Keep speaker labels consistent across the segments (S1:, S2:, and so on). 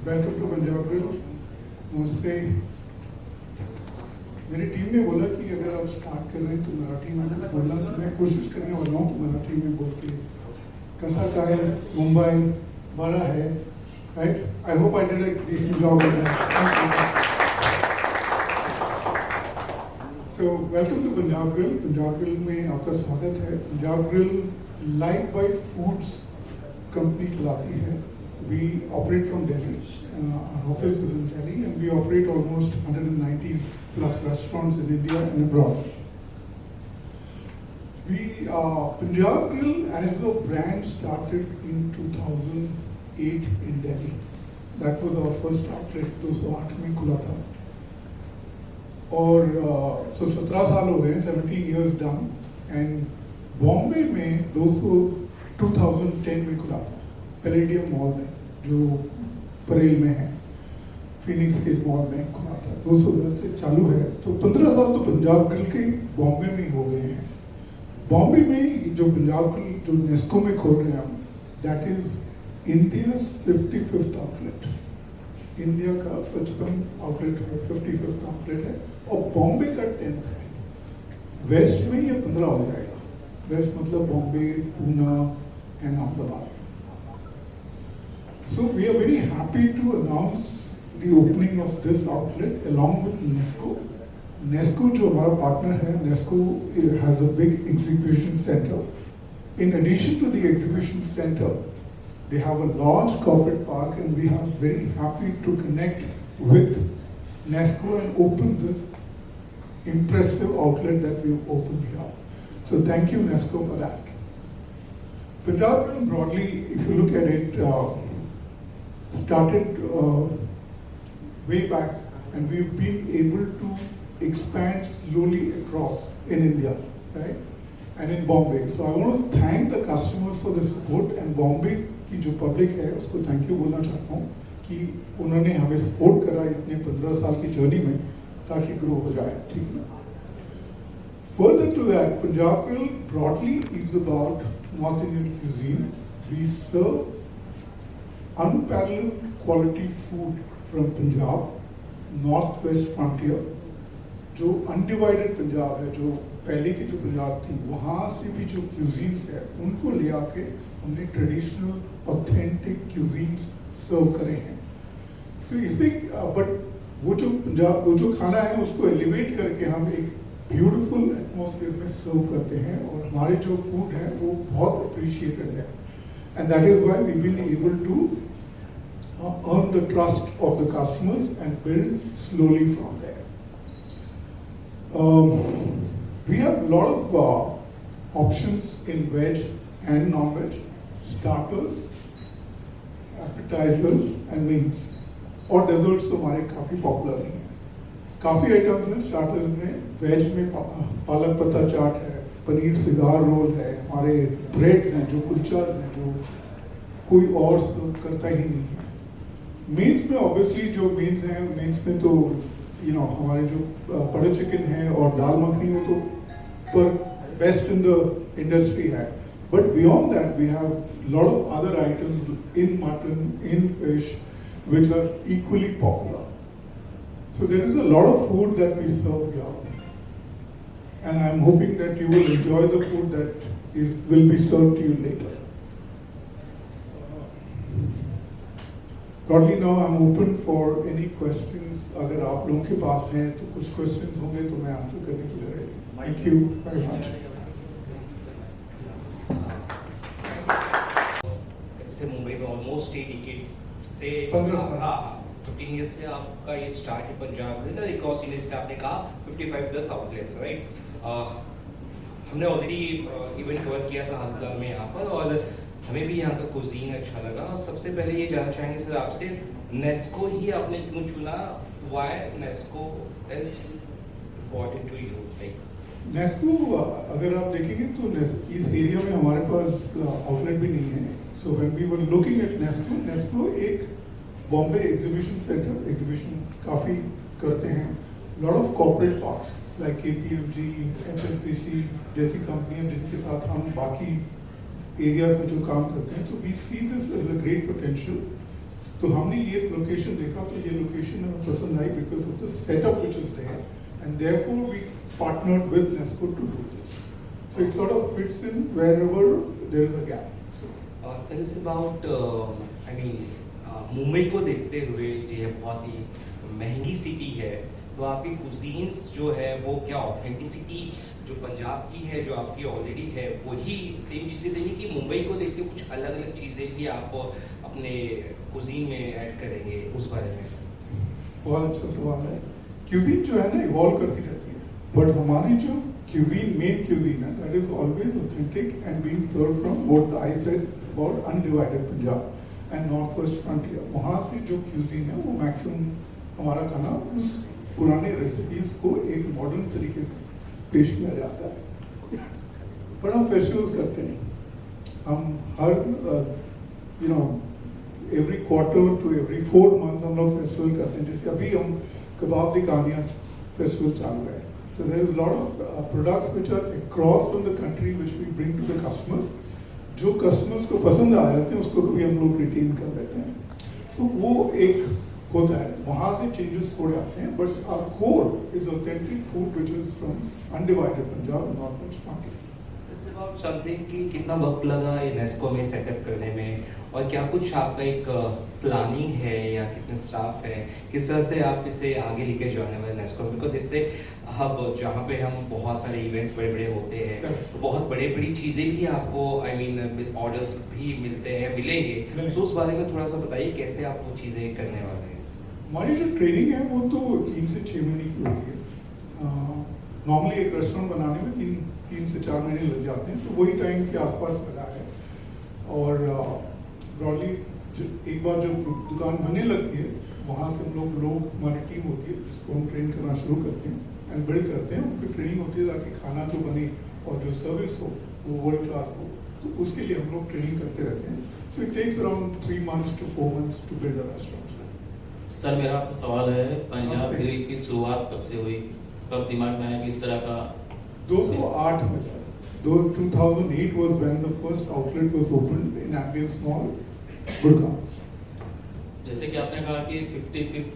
S1: Welcome to Punjab grill. मुझसे मेरी team ने बोला कि अगर आप स्टार्ट कर रहे हैं तो मराठी में बोलना, तो मैं कोशिश करने वाला हूँ कि मराठी में बोल के कसा काय मुंबई बड़ा है, right? I hope I did a decent job of that. So welcome to Punjab grill. Punjab grill में आपका स्वागत है। Punjab grill light bite foods company चलाती है। We operate from Delhi. Our office is in Delhi, and we operate almost 190 plus restaurants in India and abroad. Punjab Grill as a brand started in 2008 in Delhi. That was our first outlet. 2008 में खुला था और 17 साल हो गए, 17 years done. And Bombay में 2010 में खुला था पैलेडियम मॉल में, जो परेल में है, फिनिक्स के मॉल में खुला था। 210 से चालू है, तो 15 साल तो पंजाब ग्रिल के बॉम्बे में हो गए हैं। बॉम्बे में जो पंजाब ग्रिल जो नेस्को में खोल रहे हैं हम, that is India's 55th outlet. India का 55 आउटलेट है, 55th आउटलेट है, और बॉम्बे का 10th है। वेस्ट में ये 15 हो जाएगा। वेस्ट मतलब Bombay, Poona and Ahmedabad. So we are very happy to announce the opening of this outlet along with Nesco. Nesco जो हमारा partner है, Nesco has a big exhibition center. In addition to the exhibition center, they have a large corporate park, and we are very happy to connect with Nesco and open this impressive outlet that we've opened here. So thank you Nesco for that. Punjab broadly, if you look at it, started way back, and we've been able to expand slowly across in India, right? And in Bombay. So I want to thank the customers for the support, and Bombay की जो public है उसको thank you बोलना चाहता हूँ कि उन्होंने हमें support करा इतने 15 साल की journey में, ताकि grow हो जाए, ठीक है? Further to that, Punjab Grill broadly is about North Indian cuisine. We serve unparalleled quality food from Punjab, Northwest frontier, जो undivided पंजाब है, जो पहले की जो पंजाब थी, वहाँ से भी जो cuisines है, उनको ले आके हमने traditional, authentic cuisines serve करे हैं। So इससे but वो जो पंजाब, वो जो खाना है, उसको elevate करके हम एक beautiful atmosphere में serve करते हैं, और हमारे जो food है वो बहुत appreciated है, and that is why we've been able to earn the trust of the customers and build slowly from there. We have a lot of options in veg and non-veg, starters, appetizers and mains, और desserts तो हमारे काफ़ी popular हैं। काफ़ी items हैं starters में। Veg में पालक पत्ता चाट है, पनीर सिगार रोल है, हमारे ब्रेड्स हैं, जो कुलचास हैं, जो कोई और करता ही नहीं है। मेन्स में ऑब्वियसली जो मेन्स हैं, मेन्स में तो हमारे जो बटर चिकन है और दाल मखनी में तो पर बेस्ट इन द इंडस्ट्री है। But beyond that we have lot of other items in mutton, in fish, which are equally popular. So there is a lot of food that we serve here, and I'm hoping that you will enjoy the food that will be served to you later. Broadly now I'm open for any questions. अगर आप लोगों के पास हैं तो कुछ questions होंगे तो मैं आंसर करने के लिए ready. Thank you very much.
S2: जैसे मुंबई में ऑलमोस्ट 8 डिकेड से
S1: 15 साल।
S2: हाँ 15 ईयर्स से आपका ये स्टार्ट है पंजाब ग्रिल का। क्रॉस इंडिया से आपने कहा 55 प्लस आउटलेट्स, राइट? हमने ऑलरेडी इवेंट कवर किया था हाल फिलहाल में यहाँ पर, और हमें भी यहाँ का कुजीन अच्छा लगा। सबसे पहले ये जानना चाहेंगे सर आपसे, नेस्को ही आपने क्यों चुना? Why NESCO is important to you?
S1: NESCO अगर आप देखेंगे तो इस एरिया में हमारे पास आउटलेट भी नहीं है। So when we were looking at NESCO, NESCO एक बॉम्बे एग्जीबिशन सेंटर, एग्जीबिशन काफ़ी करते हैं। Lot of corporate parks like KPMG, HSBC जैसी कंपनियां जिनके साथ हम बाकी एरियाज में जो काम करते हैं। So we see this as a great potential. तो हमने ये लोकेशन देखा तो ये लोकेशन हमें पसंद आई because of the setup which is there and therefore we partnered with NESCO to do this. So it sort of fits in wherever there is a gap.
S2: Tell us about, I mean, Mumbai को देखते हुए ये बहुत ही महंगी city है, तो आपकी cuisines जो है वो क्या ऑथेंटिसिटी जो पंजाब की है जो आपकी ऑलरेडी है वही सेम चीज़ें देंगे कि मुंबई को देखते हुए कुछ अलग अलग चीज़ें भी आप अपने कुजीन में ऐड करेंगे, उस बारे में?
S1: बहुत अच्छा सवाल है. क्यूजीन जो है ना इवॉल्व करती रहती है, बट हमारी जो क्यूजीन मेन क्यूजीन है that is always authentic and being serve from what I said about undivided Punjab and north west frontier. वहाँ से जो क्यूजीन है वो मैक्सिमम हमारा खाना उस पुराने रेसिपीज को एक मॉडर्न तरीके से पेश किया जाता है. बट हम फेस्टिवल्स करते हैं, हम हर every quarter to every 4 months हम लोग फेस्टिवल करते हैं. जैसे अभी हम कबाब दी कहानियाँ फेस्टिवल चालू है. So there is a lot of products which are across from the country which we bring to the customers. जो कस्टमर्स को पसंद आ जाते हैं उसको भी हम लोग रिटेन कर लेते हैं. सो वो एक होता है, वहाँ से चेंजेस थोड़े आते हैं, but our core is authentic food which is from undivided Punjab north west frontier.
S2: It's about something कि कितना वक्त लगा यूनेस्को में सेटअप करने में, और क्या कुछ आपका एक प्लानिंग है या कितने स्टाफ है, किस तरह से आप इसे आगे लेके जाने वाले यूनेस्को में? बिकॉज इट्स ए हब जहाँ पे हम बहुत सारे इवेंट्स बड़े बड़े होते हैं, तो बहुत बड़ी बड़ी चीज़ें भी आपको आई मीन ऑर्डर्स भी मिलेंगे. सो उस बारे में थोड़ा सा बताइए कैसे आप वो चीज़ें करने वाले हैं.
S1: हमारी जो ट्रेनिंग है वो तो 3 से 6 महीने की होती है. नॉर्मली एक रेस्टोरेंट बनाने में 3 से 4 महीने लग जाते हैं, तो वही टाइम के आसपास लगा है. और ब्रॉडली एक बार जब दुकान बनने लगती है वहाँ से हम लोग हमारी टीम होती है जिसको हम ट्रेन करना शुरू करते हैं एंड बिल्ड करते हैं. उनकी ट्रेनिंग होती है ताकि खाना जो बने और जो सर्विस हो वो वर्ल्ड क्लास हो, तो उसके लिए हम लोग ट्रेनिंग करते रहते हैं. So it takes around 3 months to 4 months to build a restaurant.
S3: Sir मेरा आपसे सवाल है, पंजाब ग्रिल की शुरुआत कब से हुई, कब दिमाग में आया कि इस तरह का?
S1: 2008 में sir. 2008 was when the first outlet was opened in Ambience Mall, Gurgaon.
S3: जैसे कि आपने कहा कि 55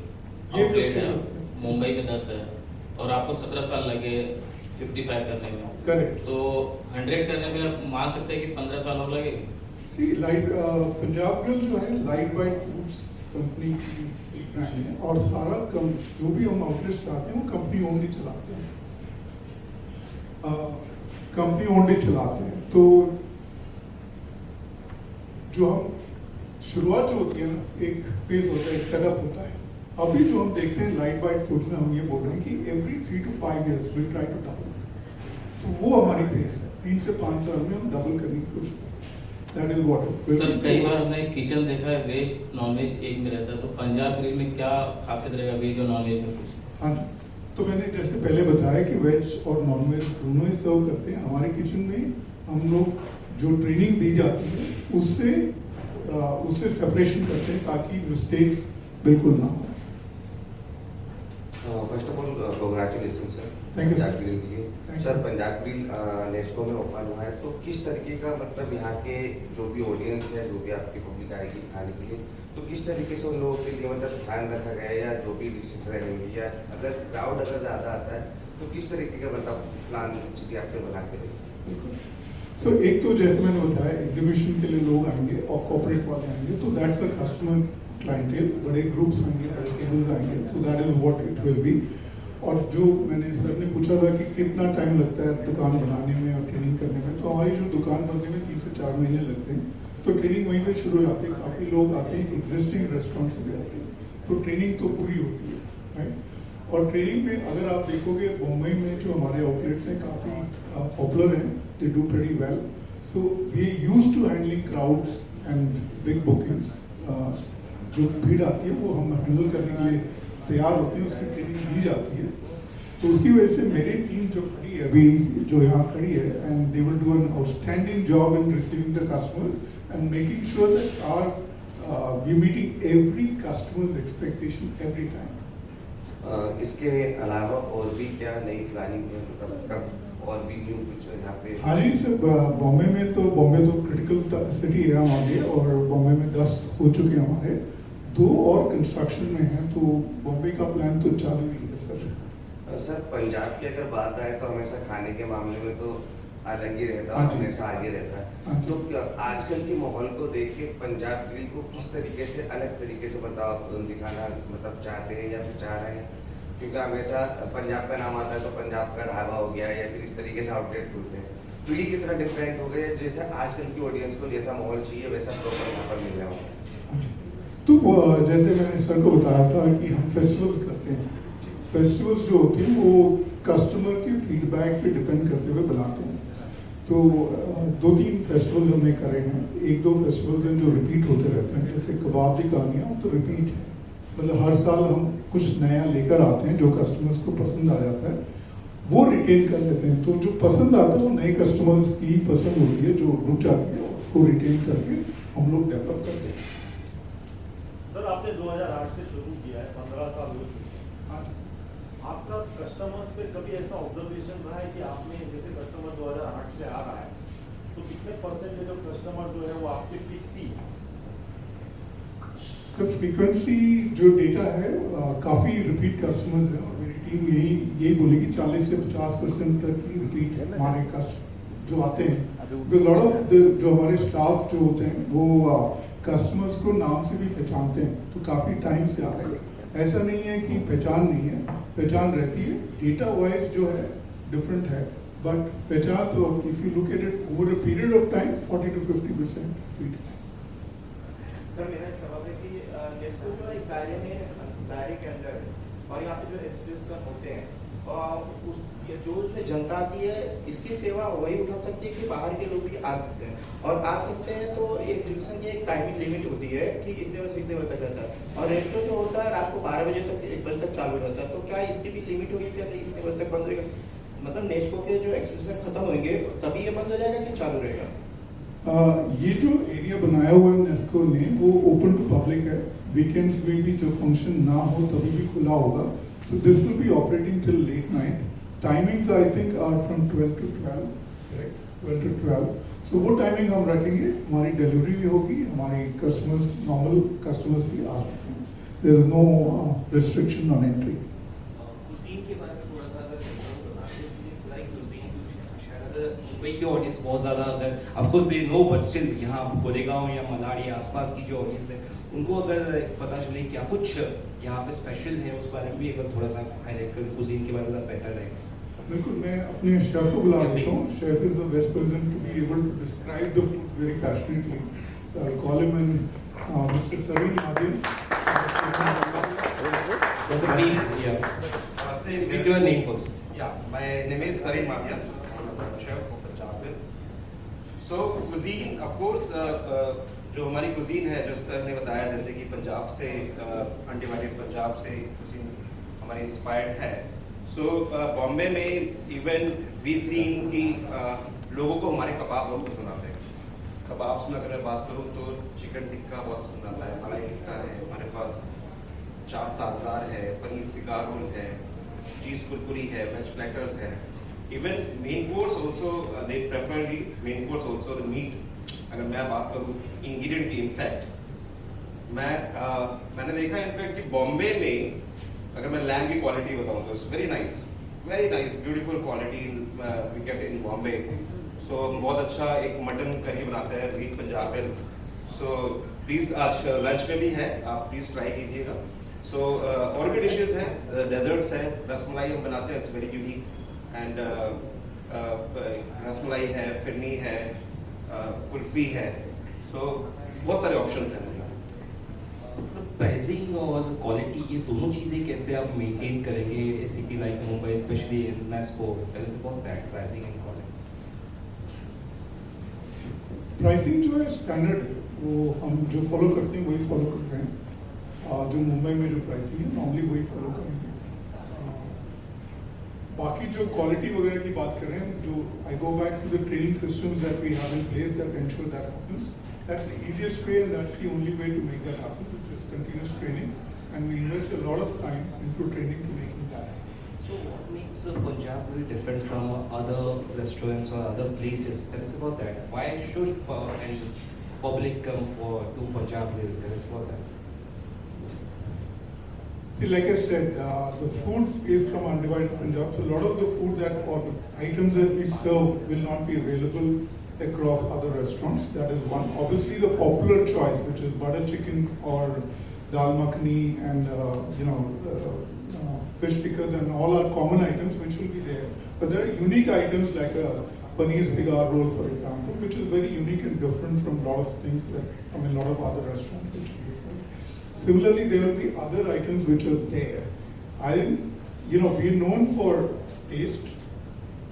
S1: ये
S3: आउटलेट है,
S1: 55
S3: मुंबई में 10 है, और आपको 17 साल लगे 55 करने में.
S1: करेक्ट.
S3: तो 100 करने में आप मान सकते हैं कि 15 साल और लगे?
S1: सी लाइट पंजाब ग्रिल जो है लाइट बाइट फूड्स कंपनी की एक ब्रांड है, और सारा जो भी हम आउटलेट्स चाहते हैं वो कंपनी ओनली चलाते हैं. कंपनी ओनली चलाते हैं. तो जो हम शुरुआत जो होती है ना, एक पेज होता है, एक सेटअप होता है. अभी जो हम देखते हैं लाइट बाइट फूड्स में हम ये बोल रहे हैं कि every 3 to 5 years we try to double. तो वो हमारी पेज है. 3 से 5 साल में हम डबल करने की कोशिश करते हैं. That is what it is.
S3: Sir कई बार हमने किचन देखा है वेज नॉन वेज एक में रहता है, तो पंजाब ग्रिल में क्या खासियत रहेगा वेज और नॉन वेज में कुछ?
S1: हाँ जी. तो मैंने जैसे पहले बताया कि वेज और नॉन वेज दोनों ही सर्व करते हैं. हमारे किचन में हम लोग जो ट्रेनिंग दी जाती है उससे सेपरेशन करते हैं ताकि मिस्टेक्स बिल्कुल ना हो.
S4: First of all congratulation sir
S1: Thank you, sir.
S4: Punjab grill के लिए.
S1: Thank you.
S4: Sir Punjab grill Nesco में ओपन हुआ है, तो किस तरीके का मतलब यहाँ के जो भी ऑडियंस है, जो भी आपकी पब्लिक आएगी खाने के लिए, तो किस तरीके से उन लोगों के लिए मतलब ध्यान रखा गया है, या जो भी डिशेज रहेंगी, या अगर क्राउड अगर ज़्यादा आता है तो किस तरीके का मतलब प्लान सिटी आपने बना के रखी?
S1: सो एक तो जैसे मैंने बताया एग्जीबिशन के लिए लोग आएंगे और कॉर्पोरेट वाले आएंगे, तो दैट्स अ कस्टमर क्लाइंटेल. बड़े ग्रुप्स आएंगे, बड़े टेबल्स आएंगे, so that is what it will be. और जो मैंने सर ने पूछा था कि कितना टाइम लगता है दुकान बनाने में और ट्रेनिंग करने में, तो हमारी जो दुकान बनने में 3 से 4 महीने लगते हैं. तो ट्रेनिंग वहीं से शुरू हो जाती है. काफ़ी लोग आते हैं एग्जिस्टिंग रेस्टोरेंट से भी आते हैं, तो ट्रेनिंग तो पूरी होती है, राइट. और ट्रेनिंग में अगर आप देखोगे मुंबई में जो हमारे आउटलेट्स हैं काफ़ी पॉपुलर हैं, they do pretty well. So we used to handling crowds and big bookings. जो भीड़ आती है वो हम हैंडल करने के लिए तैयार होते हैं, उसकी ट्रेनिंग दी जाती है. तो उसकी वजह से मेरी टीम जो खड़ी है अभी, जो यहाँ खड़ी है, and they will do an outstanding job in receiving the customers and making sure that our we meeting every customers expectation every time.
S4: इसके अलावा और भी क्या नई प्लानिंग है, मतलब कब और भी न्यू कुछ यहाँ पे?
S1: हाँ जी सर, बॉम्बे में तो बॉम्बे तो क्रिटिकल सिटी है हमारे, और बॉम्बे में 10 हो चुके हैं हमारे. 2 और कंस्ट्रक्शन में है, तो बॉम्बे का प्लान तो चालू ही है सर।
S4: सर पंजाब की अगर बात आए तो हमेशा खाने के मामले में तो अलग ही रहता है,
S1: हाँ जी।
S4: हमेशा आगे रहता
S1: हाँ
S4: है।
S1: जी।
S4: तो आजकल के माहौल को देख के पंजाब ग्रिल को किस तरीके से अलग तरीके से बदलाव दिखाना मतलब चाहते हैं या फिर चाह रहे हैं? क्योंकि हमेशा पंजाब का नाम आता है तो पंजाब का ढाबा हो गया या फिर इस तरीके से आउटलेट खुलते हैं, तो ये कितना डिफरेंट हो गया जैसा आजकल की ऑडियंस को जैसा माहौल चाहिए वैसा प्रॉपर यहाँ पर मिल रहा हो?
S1: तो जैसे मैंने सर को बताया था कि हम फेस्टिवल्स करते हैं। फेस्टिवल्स जो होते हैं वो कस्टमर के फीडबैक पे डिपेंड करते हुए बनाते हैं। तो 2-3 फेस्टिवल्स हमने करे हैं, 1-2 फेस्टिवल्स हैं जो रिपीट होते रहते हैं, जैसे कबाब की कहानियाँ तो रिपीट है, मतलब हर साल हम कुछ नया लेकर आते हैं जो कस्टमर्स को पसंद आ जाता है, वो रिटेन कर लेते हैं। तो जो पसंद आता है वो नए कस्टमर्स की पसंद होती है, जो रुच आती है उसको रिटेन करके हम लोग डेवलप करते हैं।
S5: सर आपने 2008 से शुरू किया है, 15 साल हो चुके हैं।
S1: हाँ,
S5: आपका कस्टमर्स पे कभी ऐसा ऑब्जर्वेशन रहा है कि आपने जैसे कस्टमर 2008 से आ रहा है तो कितने परसेंटेज ऑफ कस्टमर जो है वो आपके फिक्स ही है?
S1: सर फ्रीक्वेंसी जो डेटा है काफ़ी रिपीट कस्टमर्स हैं और मेरी टीम यही बोलेगी 40 से 50% तक ही रिपीट है हमारे कस्टमर जो आते हैं। लॉट ऑफ जो हमारे स्टाफ जो होते हैं वो कस्टमर्स को नाम से भी पहचानते हैं, तो काफ़ी टाइम से आ रहे हैं। ऐसा नहीं है कि पहचान नहीं है, पहचान रहती है, डेटा वाइज जो है डिफरेंट है, बट पहचान तो if you look at it over a period of time 40 to 50% repeat है।
S6: सर मेरा एक सवाल है कि नेस्को जो एक दायरे के अंदर है और यहाँ पे जो एग्जीक्यूटिव होते हैं और जो उसमें जनता आती है इसकी सेवा वही उठा सकती है कि बाहर के लोग भी आ सकते हैं, और आ सकते हैं तो एग्जीक्यूशन की एक टाइमिंग लिमिट होती है कि इतने बजे से इतने बजे तक रहता है, और रेस्टोरेंट जो होता है रात को 12 बजे तक 1 बजे तक चालू रहता है, तो क्या इसकी भी लिमिट होगी क्या इतने बजे तक बंद रहेगा? मतलब नेस्को के जो एग्जीक्यूशन खत्म होंगे तभी ये बंद हो जाएगा कि चालू रहेगा?
S1: ये जो एरिया बनाया हुआ है नेस्को ने वो ओपन टू पब्लिक है, वीकेंड्स में भी जब फंक्शन ना हो तभी भी खुला होगा, तो this will be operating till late night. Timings I think are from 12 to 12, correct, 12 to 12, so वो टाइमिंग हम रखेंगे, हमारी डिलीवरी भी होगी, हमारी कस्टमर्स नॉर्मल कस्टमर्स भी आ सकते हैं, there is no restriction on entry.
S2: Cuisine के बारे में थोड़ा सा अगर बताते प्लीज, लाइक कुजीन शायद मुंबई की ऑडियंस बहुत ज़्यादा अगर of course they know, but still यहाँ गोरेगांव या मलाड या आसपास की जो ऑडियंस है उनको अगर पता चले क्या कुछ यहाँ पे स्पेशल है उस बारे में भी अगर थोड़ा सा हाईलाइट कर कुजीन के बारे में बेहतर रहेगा।
S1: बिल्कुल, मैं अपने शेफ को बुला लेता हूँ। Chef is the best person to be able to describe the food very passionately, so I call him and mister Sareen मादिन।
S2: Yes, please, yeah.
S7: Namaste.
S2: With your name first.
S7: Yeah, my name is Sarin Mavia. I'm a chef of Punjab. So cuisine, of course, जो हमारी cuisine है, जो sir ने बताया जैसे कि पंजाब से अनडिवाइडेड पंजाब से कुजीन हमारी इंस्पायर्ड है। सो बॉम्बे में इवन वी सीन कि लोगों को हमारे कबाब बहुत पसंद आते हैं। कबाब्स में अगर मैं बात करूँ तो चिकन टिक्का बहुत पसंद आता है, मलाई टिक्का है, हमारे पास चाप ताजदार है, पनीर सिगार रोल है, चीज़ कुरकुरी है, वेज प्लेटर्स है। Even main course also they prefer the main course also the meat. अगर मैं बात करूँ इंग्रेडिएंट की, इनफैक्ट मैंने देखा इनफैक्ट कि बॉम्बे में अगर मैं लैम्ब की क्वालिटी बताऊँ तो it's very nice, beautiful quality we get in Bombay. सो बहुत अच्छा एक मटन करी बनाते हैं वीट पंजाब में। सो प्लीज़ आज लंच में भी है, आप प्लीज़ ट्राई कीजिएगा। सो और भी डिशेज हैं, डेजर्ट्स हैं, रसमलाई हम बनाते हैं, it's very unique, and rasmalai है, फिरनी है, कुल्फी है, सो बहुत सारे ऑप्शंस हैं।
S2: सर प्राइसिंग और क्वालिटी ये दोनों चीज़ें कैसे आप मेंटेन करेंगे a city like Mumbai, specially in NESCO? Tell us about that, pricing and quality.
S1: Pricing जो है स्टैंडर्ड है, वो हम जो फॉलो करते हैं वही फॉलो कर रहे हैं। जो मुंबई में जो प्राइसिंग है नॉर्मली वही फॉलो करेंगे। बाकी जो क्वालिटी वगैरह की बात कर रहे हैं, जो I go back to the training systems that we have in place that ensure that happens. That's the easiest way and that's the only way to make that happen, which is continuous training, and we invest a lot of time into training to making that happen.
S2: So what makes Punjab really different from other restaurants or other places? Tell us about that. Why should any public come to Punjab Grill? Tell us about that.
S1: See, like I said, the food is from undivided Punjab, so a lot of the food that or the items that we serve will not be available across other restaurants. That is one. Obviously, the popular choice, which is butter chicken or dal makhani and fish tikkas and all are common items which will be there. But there are unique items like a paneer cigar roll, for example, which is very unique and different from a lot of things that a lot of other restaurants which we serve. Similarly, there will be other items which are there. I think, we're known for taste.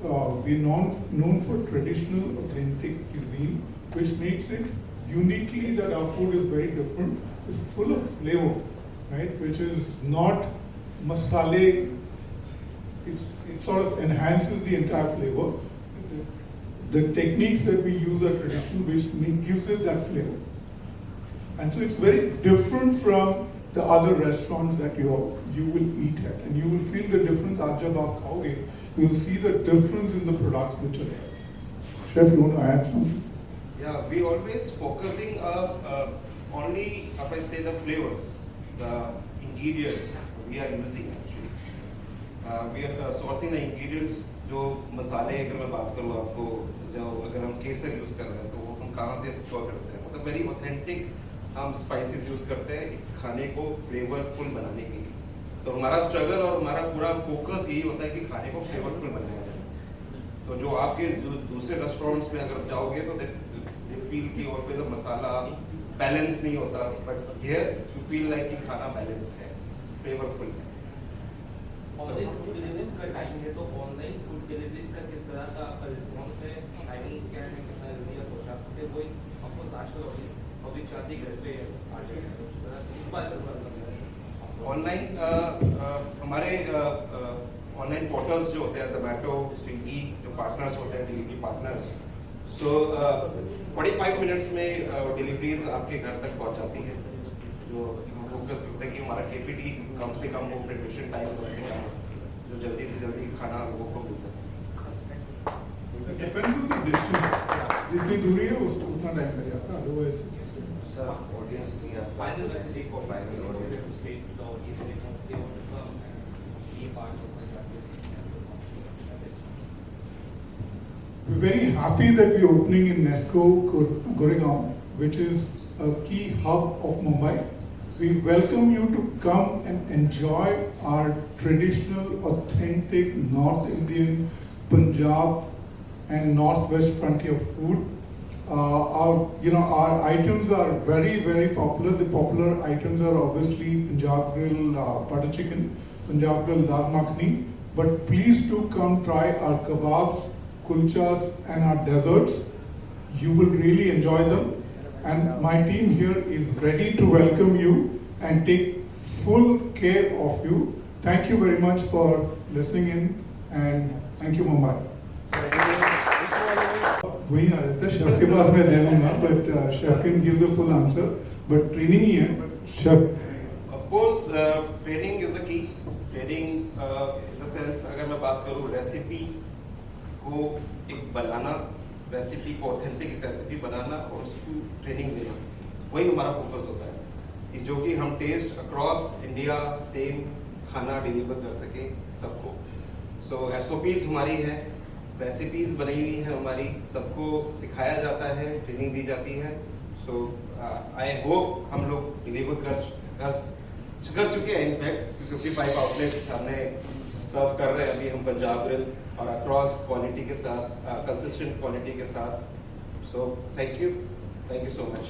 S1: We're known for traditional, authentic cuisine, which makes it uniquely that our food is very different. It's full of flavor, right? Which is not masale. It sort of enhances the entire flavor. The techniques that we use are traditional, which gives it that flavor. And so it's very different from the other restaurants that you will eat at. And you will feel the difference. Aaj jab aap khaoge, you will see the difference in the products which are there. Chef, you want to add something?
S7: Yeah, we always focusing only, if I say the flavors, the ingredients we are using actually. We are sourcing the ingredients. जो मसाले अगर मैं बात करूँ आपको, जो अगर हम केसर यूज़ कर रहे हैं तो वो हम कहाँ से प्रोक्योर करते हैं, मतलब वेरी ऑथेंटिक हम स्पाइसेस यूज़ करते हैं खाने को फ्लेवरफुल बनाने के लिए. तो हमारा स्ट्रगल और हमारा पूरा फोकस यही होता है कि खाने को फ्लेवरफुल बनाया जाए. तो जो आपके दूसरे रेस्टोरेंट्स में अगर जाओगे तो दे फील कि ऑलवेज मसाला बैलेंस नहीं होता, but here you feel like कि खाना बैलेंस है, फ्लेवरफुल है.
S2: ऑनलाइन फूड डिलीवरीज का टाइम है, तो ऑनलाइन फूड डिलीवरीज का किस तरह का रिस्पॉन्स है, टाइमिंग क्या है, कितना जल्दी आप पहुंचा सकते हैं. कोई ऑफकोर्स आजकल पब्लिक चाहती है घर पे आटे इस बात पर
S7: ऑनलाइन हमारे ऑनलाइन पोर्टल्स जो होते हैं, जोमेटो, स्विगी, जो पार्टनर्स होते हैं, डिलीवरी पार्टनर्स, सो 45 मिनट्स में डिलीवरीज आपके घर तक पहुंचाती है. जो फोकस करते हैं कि हमारा केपीटी कम से कम हो, प्रिपरेशन टाइम कम से कम हो, जो जल्दी से जल्दी खाना लोगों को मिल सके.
S1: Depends on the distance. जितनी दूरी है उतना टाइम लग जाता है. अदरवाइज
S4: सर ऑडियंस भी आप
S2: final message for final audience to stay the audience in ये part of
S1: We're very happy that we're opening in Nesco Goregaon, which is a key hub of Mumbai. We welcome you to come and enjoy our traditional, authentic North Indian, Punjab and Northwest frontier food. Our items are very, very popular. The popular items are obviously Punjab grill butter chicken, Punjab grill dal makhani. But please do come try our kebabs, kulchas and our desserts. You will really enjoy them. And my team here is ready to welcome you and take full care of you. Thank you very much for listening in and thank you Mumbai. वही आ जाता है chef के पास मैं दे दूंगा, but chef can give the full answer. But training ही है, chef.
S7: Of course, training is the key. Training in the sense अगर मैं बात करूँ रेसिपी को एक बनाना, रेसिपी को ऑथेंटिक रेसिपी बनाना और उसको ट्रेनिंग देना, वही हमारा फोकस होता है कि जो कि हम टेस्ट अक्रॉस इंडिया सेम खाना डिलीवर कर सके सबको. सो SOPs हमारी है, रेसिपीज बनी हुई है हमारी, सबको सिखाया जाता है, ट्रेनिंग दी जाती है. सो आई होप हम लोग डिलीवर कर चुके हैं. इनफैक्ट 55 आउटलेट्स हमने सर्व कर रहे हैं अभी हम पंजाब ग्रिल और अक्रॉस क्वालिटी के साथ, कंसिस्टेंट क्वालिटी के साथ. So thank you so much.